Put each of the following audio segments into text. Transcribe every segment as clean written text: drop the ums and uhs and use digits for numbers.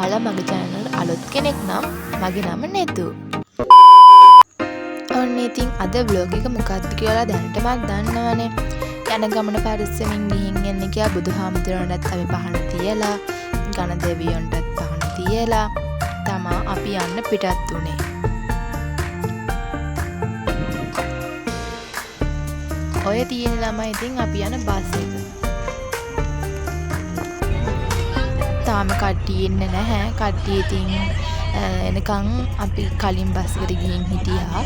ඔයාලා මගේ channel එකට අලුත් කෙනෙක් නම් මගේ නම නෙතු. ඔන්න ඉතින් අද vlog එක මොකක්ද කියලා දැනටමත් දන්නවනේ. යන ගමන පරිස්සමින් ගිහින් එන්න කියලා බුදුහාමුදුරන්ටත් අපි පහන තියලා, ගණ දෙවියන්ටත් පහන තියලා තමා අපි යන්න පිටත් උනේ. ඔය තියෙන ළමයි ඉතින් අපි යන බස් එක. තාම කට්ටිය එන්නේ නැහැ. කට්ටිය ඉතින් එනකන් අපි කලින් බස් එකට ගිහින් හිටියා.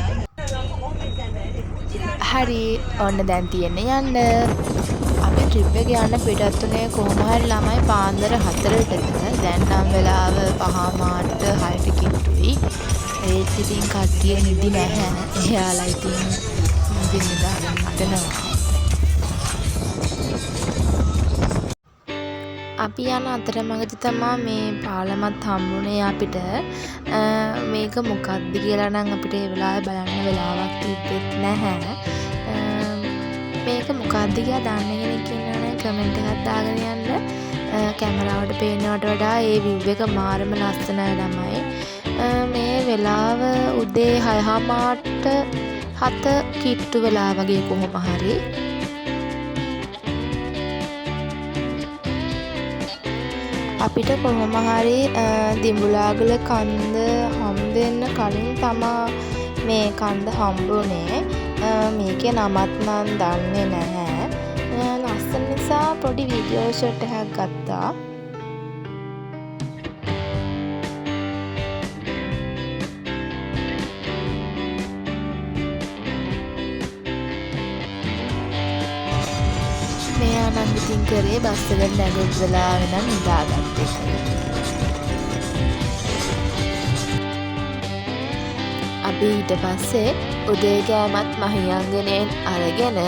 හරි ඔන්න දැන් තියෙන්නේ යන්න. අපි ට්‍රිප් එක යන්න පිටත් උනේ කොහොම හරි ළමයි පාන්දර 4ට. දැන් නම් වෙලාව 5:00 6ට කිට්ටුයි. ඒත් ඉතින් කට්ටිය නිදි නැහැ. එයාලා ඉතින් නිදි නිදාගෙන හිටනවා. අපි යන අතරමඟදී තමයි මේ පාලමත් හම්බුනේ අපිට. මේක මොකක්ද කියලා නම් අපිට ඒ වෙලාවේ බලන්න වෙලාවක් තිබෙත් නැහැ. මේක මොකක්ද කියලා දන්න කෙනෙක් ඉන්නවනේ කමෙන්ට් එකක් දාගෙන යන්න. කැමරාවට පේනවට වඩා ඒ view එක මාරම ලස්සනයි ළමයි. මේ වෙලාව උදේ 6:00 7 කිට්ටු වෙලා වගේ කොහොම හරි. අපිට කොහොම හරි දිඹුලාගල කන්ද හම්බෙන්න කලින් තමා මේ කන්ද හම්බුනේ. මේකේ නමත් මන් දන්නේ නැහැ. ලස්සන නිසා පොඩි වීඩියෝ ෂොට් එකක් ගත්තා. මෙයා නම් ඉතින් කරේ බස් එකට නැගිටලා වෙනම් නිදාගත්ත එක. අපි ඊට පස්සේ උදේ කෑමත් මහියංගනයෙන් අරගෙන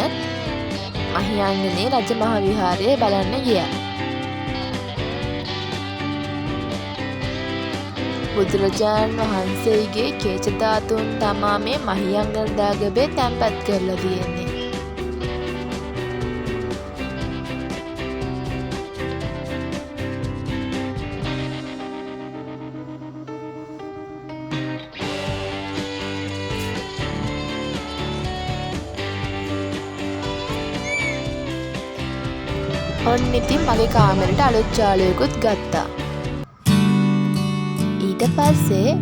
මහියංගනේ රජමහා විහාරය බලන්න ගියා. බුදුරජාණන් වහන්සේගේ කේච ධාතුන් තමා මේ මහියංගන දාගබේ තැන්පත් කරලා තියෙන්නේ. ඔන්න ඉතින් මගේ කාමරේට අලුත් ජාලයකුත් ගත්තා. ඊට පස්සේ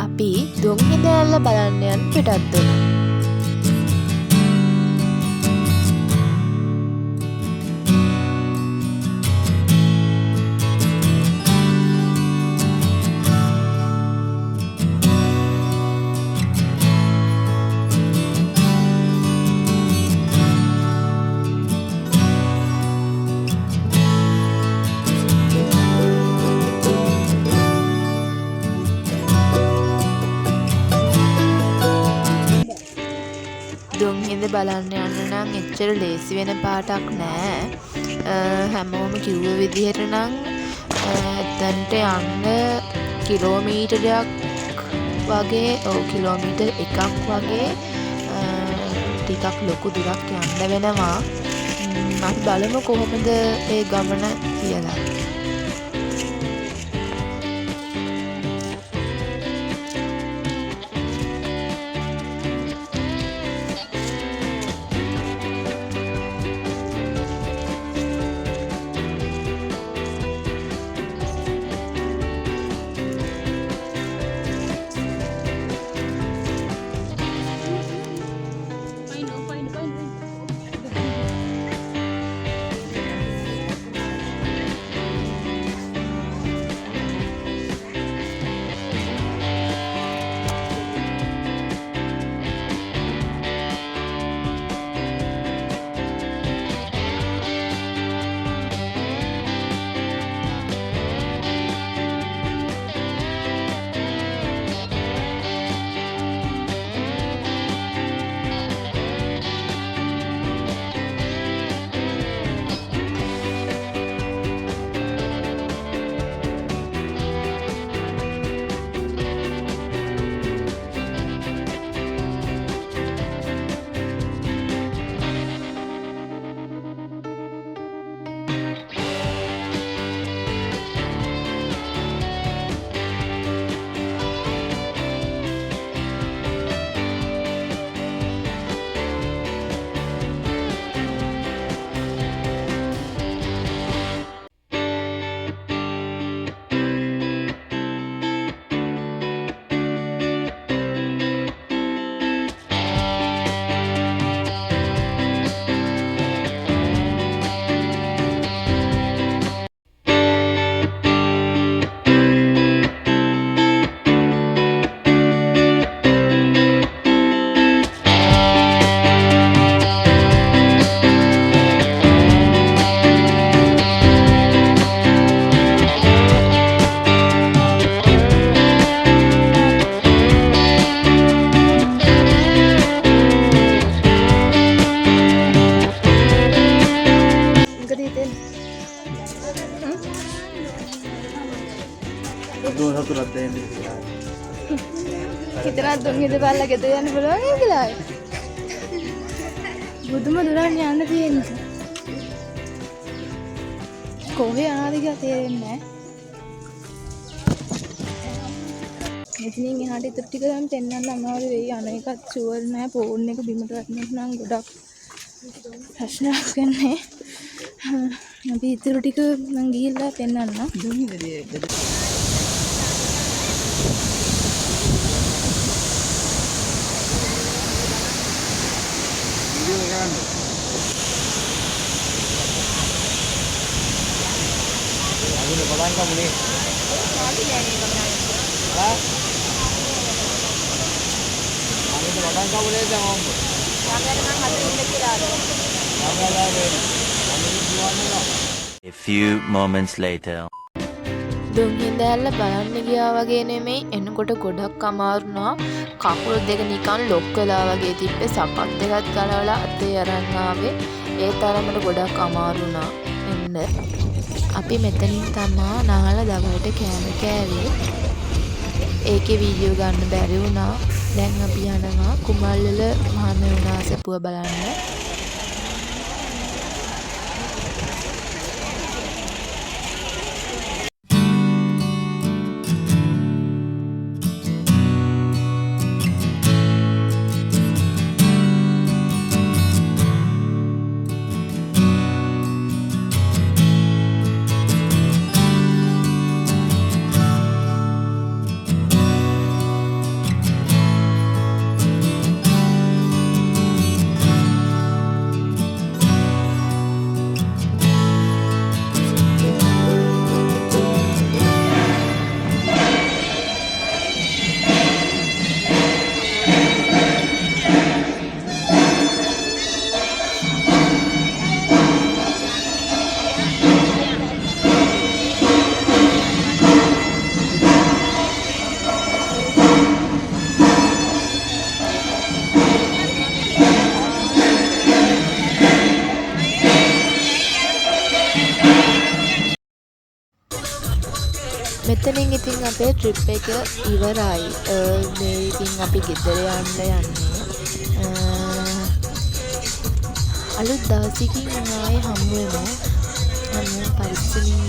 අපි දුම්හිඳැල්ල බලන්න යන්න පිටත් වුණා. දුම්හිඳ බලන්න යන්න නම් එච්චර ලේසි වෙන පාටක් නෑ. හැමෝම කිව්ව විදිහට නම් එතනට යන්න කිලෝමීටරයක් වගේ කිලෝමීටර් 1ක් වගේ ටිකක් ලොකු දුරක් යන්න වෙනවා. අපි බලමු කොහොමද ඒ ගමන කියලා. වතුරක් දෙන්න කියලා. හිතනවා දුන් හිත බලලා ගෙදර යන්න පුළුවන් කියලා. බුදුම දුරන් යන්න තියෙන්නේ. කොහේ යනවද කියලා තේරෙන්නේ නැහැ. මෙතනින් එහාට ඉතුරු ටික නම් පෙන්වන්න අමාරු වෙයි. අනේකත් ෂුවර් නැහැ. ෆෝන් එක බිමට වැටෙනවා නම් ගොඩක් ප්‍රශ්නයක් වෙන්නේ. අපි ඉතුරු ටික මං ගිහිල්ලා පෙන්වන්නම්. A few moments later. දුම්හිඳෑල්ල බලන්න ගියා වගේ නෙමෙයි එනකොට ගොඩක් අමාරුණා. කකුල් දෙක නිකන් ලොක් වෙලා වගේ තිබ්බේ. සපත් දෙකත් ගලවලා අතේ අරන් ආවේ. ඒ තරමට ගොඩක් අමාරුණා එන්න. අපි මෙතනින් තමා නාලා දවල්ට කෑම කෑවේ. ඒකේ වීඩියෝ ගන්න බැරි වුණා. දැන් අපි යනවා කුමල්වල මහමෙවුනා සපුව බලන්න. මෙතනින් ඉතින් අපේ ට්‍රිප් එක ඉවරයි. මේ ඉතින් අපි ගෙදර යන්න යන්නේ. අලුත් දවසකින් ආයේ හමු වෙමු. පරිස්සමින්